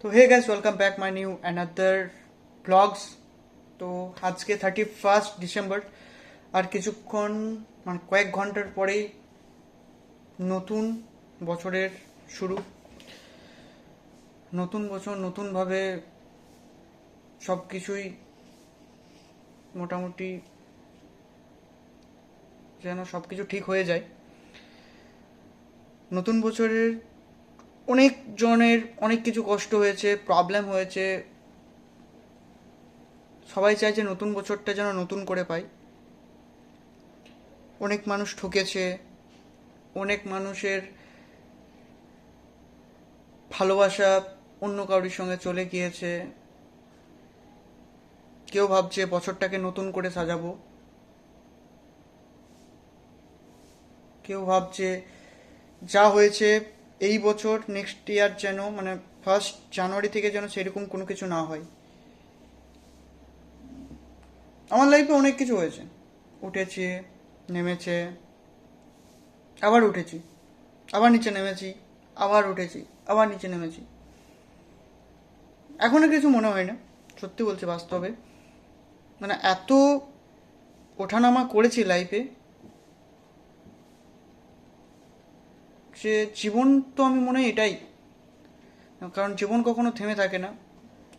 তো hey guys, welcome back my new another blogs. তো আজকে 31 ডিসেম্বর, আর কিছুক্ষণ মানে কয়েক ঘন্টার পরেই নতুন বছরের শুরু। নতুন বছর নতুনভাবে সব কিছুই মোটামুটি যেন সব কিছু ঠিক হয়ে যায়। নতুন বছরের অনেক জনের অনেক কিছু কষ্ট হয়েছে, প্রবলেম হয়েছে। সবাই চাইছে নতুন বছরটা যেন নতুন করে পাই। অনেক মানুষ ঠকেছে, অনেক মানুষের ভালোবাসা অন্য কারোর সঙ্গে চলে গিয়েছে। কেউ ভাবছে বছরটাকে নতুন করে সাজাবো, কেউ ভাবছে যা হয়েছে এই বছর নেক্সট ইয়ার যেন মানে 1 জানুয়ারি থেকে যেন সেরকম কোনো কিছু না হয়। আমার লাইফে অনেক কিছু হয়েছে, উঠেছি, নেমেছে, আবার উঠেছি, আবার নিচে নেমেছি, আবার উঠেছি, আবার নিচে নেমেছি। এখনো কিছু মনে হয় না, সত্যি বলছি, বাস্তবে মানে এত ওঠানামা করেছি লাইফে যে জীবন, তো আমি মনে হয় এটাই, কারণ জীবন কখনো থেমে থাকে না।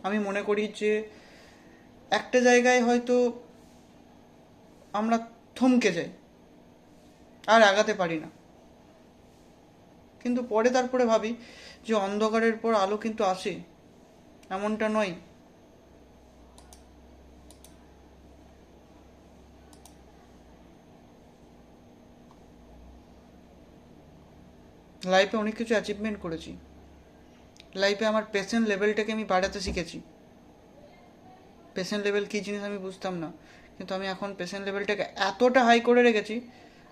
আমি মনে করি যে একটা জায়গায় হয়তো আমরা থমকে যাই, আর আগাতে পারি না, কিন্তু পরে তারপরে ভাবি যে অন্ধকারের পর আলো কিন্তু আসে, এমনটা নয়। লাইফে অনেক কিছু অ্যাচিভমেন্ট করেছি, লাইফে আমার পেশেন্ট লেভেলটাকে আমি বাড়াতে শিখেছি। পেশেন্ট লেভেল কী জিনিস আমি বুঝতাম না, কিন্তু আমি এখন পেশেন্ট লেভেলটাকে এতটা হাই করে রেখেছি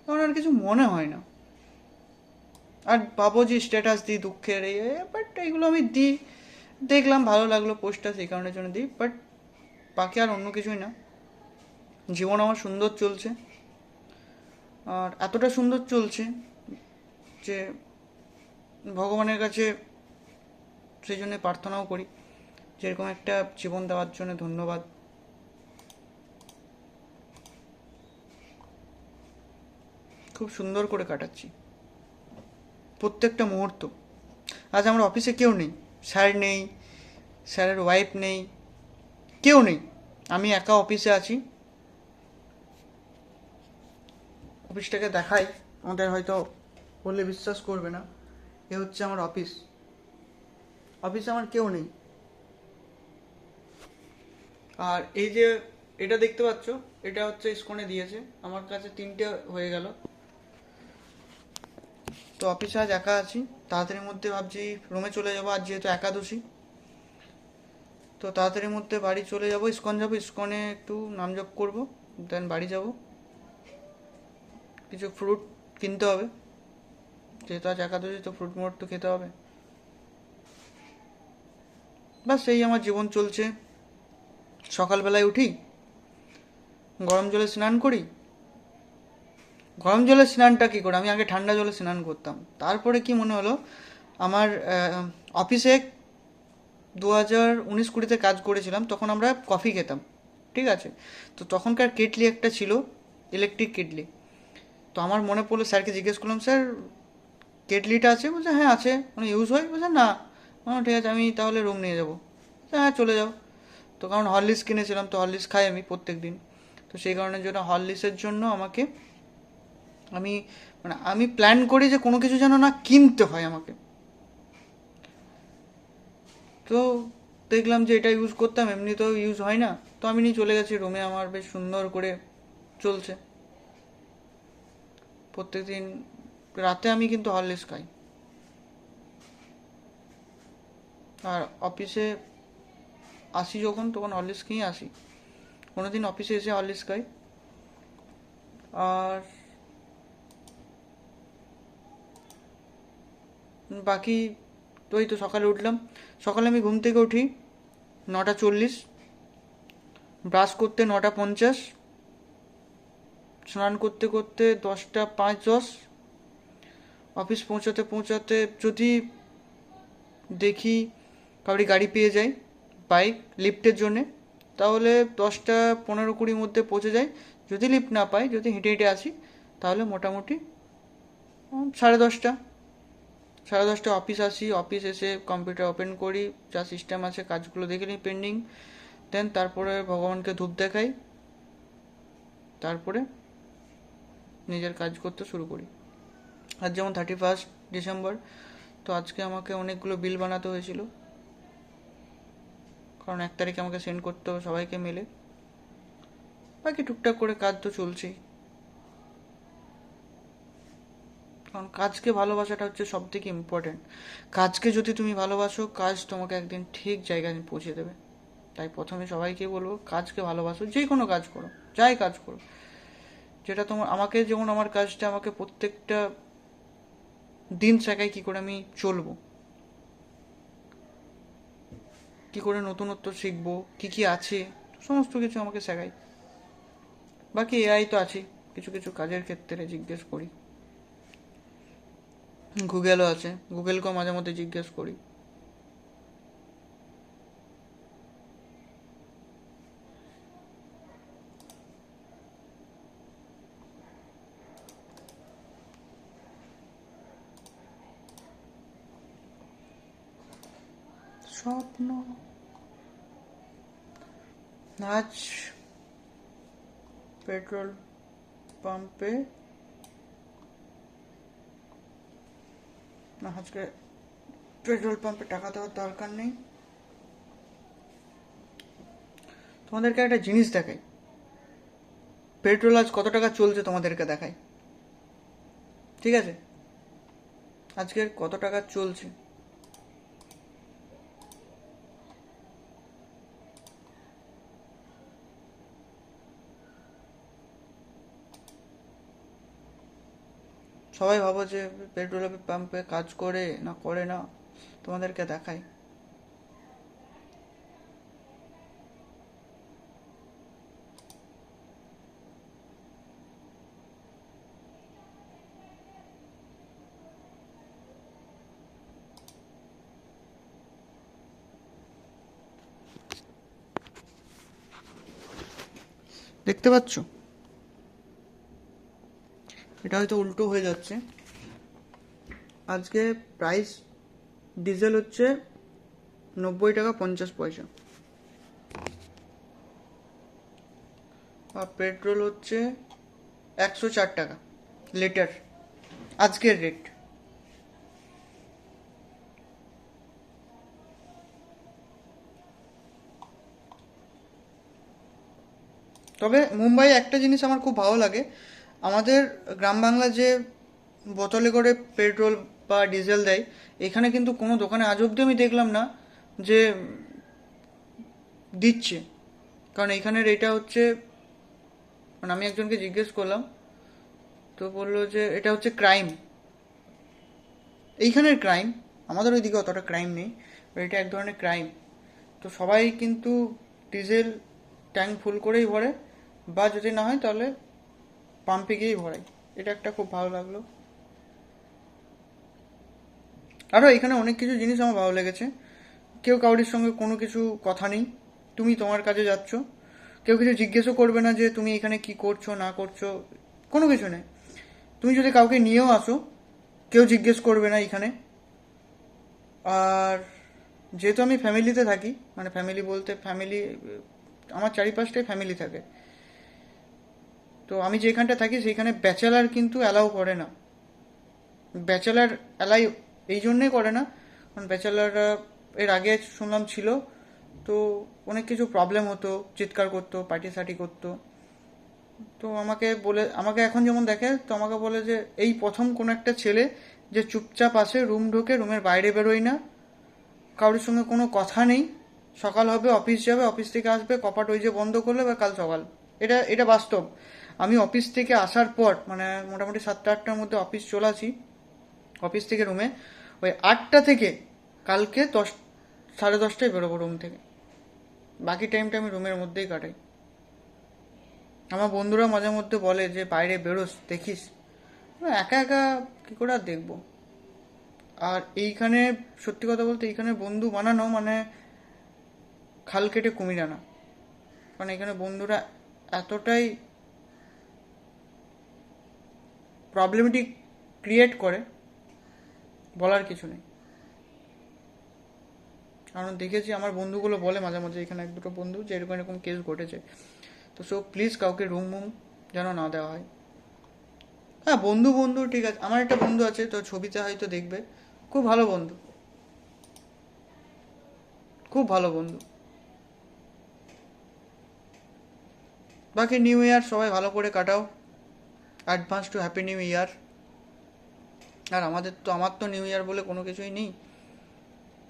আমার আর কিছু মনে হয় না। আর ভাবো যে স্ট্যাটাস দিই দুঃখের, এই বাট এইগুলো আমি দিই, দেখলাম ভালো লাগলো পোস্টটা, সেই কারণের জন্য দিই, বাট বাকি আর অন্য কিছুই না। জীবন আমার সুন্দর চলছে, আর এতটা সুন্দর চলছে যে ভগবানের কাছে সেই জন্য প্রার্থনাও করি, যেরকম একটা জীবন দেওয়ার জন্য ধন্যবাদ। খুব সুন্দর করে কাটাচ্ছি প্রত্যেকটা মুহূর্ত। আজ আমার অফিসে কেউ নেই, স্যার নেই, স্যারের ওয়াইফ নেই, কেউ নেই, আমি একা অফিসে আছি। অফিসটাকে দেখাই, আমাদের হয়তো বললে বিশ্বাস করবে না, এ হচ্ছে আমার অফিস। অফিসে আমার কেউ নেই, আর এই যে এটা দেখতে পাচ্ছ, এটা হচ্ছে ইস্কনে দিয়েছে, আমার কাছে 3টে হয়ে গেল। তো অফিসে আজ একা আছি, তাড়াতাড়ির মধ্যে ভাবছি রুমে চলে যাবো, আজ যেহেতু একাদশী। তো তাড়াতাড়ির মধ্যে বাড়ি চলে যাব, ইস্কন যাব, ইস্কনে একটু নাম জপ করবো, দেন বাড়ি যাব। কিছু ফ্রুট কিনতে হবে, যেহেতু আজ একাদশী, তো ফ্রুট মোট তো খেতে হবে। বাস এই আমার জীবন চলছে। সকালবেলায় উঠি, গরম জলে স্নান করি। গরম জলে স্নানটা কী করে, আমি আগে ঠান্ডা জলে স্নান করতাম, তারপরে কি মনে হলো আমার অফিসে 2019-20 কাজ করেছিলাম, তখন আমরা কফি খেতাম, ঠিক আছে? তো তখনকার কেটলি একটা ছিল, ইলেকট্রিক কেটলি। তো আমার মনে পড়লো, স্যারকে জিজ্ঞেস করলাম, স্যার কেটলিটা আছে? বলছে হ্যাঁ আছে। মানে ইউজ হয়? বলছে না। ঠিক আছে, আমি তাহলে রুম নিয়ে যাবো। হ্যাঁ চলে যাও। তো কারণ হরলিক্স কিনেছিলাম, তো হরলিক্স খাই আমি প্রত্যেক দিন। তো সেই কারণের জন্য হরলিক্সের জন্য আমাকে আমি মানে আমি প্ল্যান করি যে কোনো কিছু যেন না কিনতে হয় আমাকে। তো দেখলাম যে এটা ইউজ করতাম, এমনিতেও ইউজ হয় না, তো আমি নিয়ে চলে গেছি রুমে। আমার বেশ সুন্দর করে চলছে প্রত্যেকদিন। রাতে আমি কিন্তু হরলিক্স খাই, আর অফিসে আসি যখন, তখন হরলিক্স খেয়ে আসি। কোনোদিন অফিসে এসে হরলিক্স খাই। আর বাকি তো এই তো সকালে উঠলাম। সকালে আমি ঘুম থেকে উঠি 9টা 40, ব্রাশ করতে 9টা 50, স্নান করতে করতে 10টা 5-10, অফিস পৌঁছাতে পৌঁছাতে যদি দেখি কাউরি গাড়ি পেয়ে যাই, বাইক লিফটের জন্যে, তাহলে 10টা 15-20 মধ্যে পৌঁছে যাই। যদি লিফট না পাই, যদি হেঁটে হেঁটে আসি, তাহলে মোটামুটি 10:30। 10:30 অফিস আসি, অফিস এসে কম্পিউটার ওপেন করি, যা সিস্টেম আছে কাজগুলো দেখে নিই পেন্ডিং, দেন তারপরে ভগবানকে ধূপ দেখাই, তারপরে নিজের কাজ করতে শুরু করি। আর যেমন 31 ডিসেম্বর, তো আজকে আমাকে অনেকগুলো বিল বানাতে হয়েছিল, কারণ 1 তারিখে আমাকে সেন্ড করতে হবে সবাইকে মিলে। বাকি টুকটাক করে কাজ তো চলছেই, কারণ কাজকে ভালোবাসাটা হচ্ছে সব থেকে ইম্পর্টেন্ট। কাজকে যদি তুমি ভালোবাসো, কাজ তোমাকে একদিন ঠিক জায়গায় পৌঁছে দেবে। তাই প্রথমে সবাইকে বলবো, কাজকে ভালোবাসো, যে কোনো কাজ করো, যাই কাজ করো, যেটা তোমার, আমাকে যেমন আমার কাজটা আমাকে প্রত্যেকটা দিন শেখায় কী করে আমি চলবো, কী করে নতুনত্ব শিখবো, কী কী আছে, সমস্ত কিছু আমাকে শেখায়। বাকি এআই তো আছেই, কিছু কিছু কাজের ক্ষেত্রে জিজ্ঞেস করি। গুগলও আছে, গুগলকেও মাঝে মধ্যে জিজ্ঞেস করি। স্বপ্ন, আজ পেট্রোল পাম্পে, না আজকে পেট্রোল পাম্পে টাকা দেওয়ার দরকার নেই। তোমাদেরকে একটা জিনিস দেখাই, পেট্রোল আজ কত টাকা চলছে তোমাদেরকে দেখাই, ঠিক আছে? আজকের কত টাকা চলছে, সবাই ভাবো যে পেট্রোল পাম্পে কাজ করে না করে না, তোমাদেরকে দেখাই। দেখতে পাচ্ছ, এটা হয়তো উল্টো হয়ে যাচ্ছে। আজকে প্রাইস ডিজেল হচ্ছে 90 টাকা 50 পয়সা, আর পেট্রোল হচ্ছে 104 টাকা লিটার, আজকের রেট। তবে মুম্বাই একটা জিনিস আমার খুব ভালো লাগে, আমাদের গ্রাম বাংলা যে বোতলে করে পেট্রোল বা ডিজেল দেয়, এখানে কিন্তু কোনো দোকানে আজ অবধি আমি দেখলাম না যে দিচ্ছে। কারণ এইখানের এটা হচ্ছে, মানে আমি একজনকে জিজ্ঞেস করলাম, তো বললো যে এটা হচ্ছে ক্রাইম, এইখানের ক্রাইম, আমাদের ওইদিকে অতটা ক্রাইম নেই, এটা এক ধরনের ক্রাইম। তো সবাই কিন্তু ডিজেল ট্যাঙ্ক ফুল করেই ভরে, বা যদি না হয় তাহলে পাম্পে গিয়েই ভরাই। এটা একটা খুব ভালো লাগলো। আরও এখানে অনেক কিছু জিনিস আমার ভালো লেগেছে, কেউ কাউরির সঙ্গে কোনো কিছু কথা নেই, তুমি তোমার কাজে যাচ্ছ, কেউ কিছু জিজ্ঞেসও করবে না যে তুমি এখানে কি করছো না করছো, কোনো কিছু নেই। তুমি যদি কাউকে নিয়েও আসো, কেউ জিজ্ঞেস করবে না এখানে। আর যেহেতু আমি ফ্যামিলিতে থাকি, মানে ফ্যামিলি বলতে ফ্যামিলি, আমার চারিপাশটাই ফ্যামিলি থাকে, তো আমি যেখানটা থাকি সেইখানে ব্যাচেলার কিন্তু অ্যালাউ করে না। ব্যাচেলার অ্যালাই এই জন্যেই করে না, কারণ ব্যাচেলাররা এর আগে শুনলাম ছিল, তো অনেক কিছু প্রবলেম হতো, চিৎকার করতো, পার্টি সার্টি করতো। তো আমাকে এখন যেমন দেখে, তো আমাকে বলে যে এই প্রথম কোনো একটা ছেলে যে চুপচাপ আসে, রুম ঢোকে, রুমের বাইরে বেরোয় না, কারোর সঙ্গে কোনো কথা নেই, সকাল হবে অফিস যাবে, অফিস থেকে আসবে, কপাট ওই যে বন্ধ করলে বা কাল সকাল। এটা এটা বাস্তব। আমি অফিস থেকে আসার পর, মানে মোটামুটি 7টা 8টার মধ্যে অফিস চলে আসি, অফিস থেকে রুমে ওই 8টা থেকে কালকে 10, 10:30টায় বেরোবো রুম থেকে, বাকি টাইমটা আমি রুমের মধ্যেই কাটাই। আমার বন্ধুরা মাঝে মধ্যে বলে যে বাইরে বেরোস দেখিস, একা একা কী করে আর দেখবো। আর এইখানে সত্যি কথা বলতে এইখানে বন্ধু বানানো মানে খাল কেটে কুমির আনা। কারণ এখানে বন্ধুরা এতটাই প্রবলেমেটিক ক্রিয়েট করে, বলার কিছু নেই। কারণ দেখেছি আমার বন্ধুগুলো বলে মাঝে মাঝে, এখানে এক দুটো বন্ধু, যে এরকম এরকম কেস ঘটেছে। তো সো প্লিজ কাউকে রুম মুম যেন না দেওয়া হয়। হ্যাঁ, বন্ধু বন্ধু ঠিক আছে। আমার একটা বন্ধু আছে, তো ছবিতে হয়তো দেখবে, খুব ভালো বন্ধু, খুব ভালো বন্ধু। বাকি নিউ ইয়ার সবাই ভালো করে কাটাও, advance to happy new year. আর আমার তো নিউ ইয়ার বলে কোনো কিছুই নেই।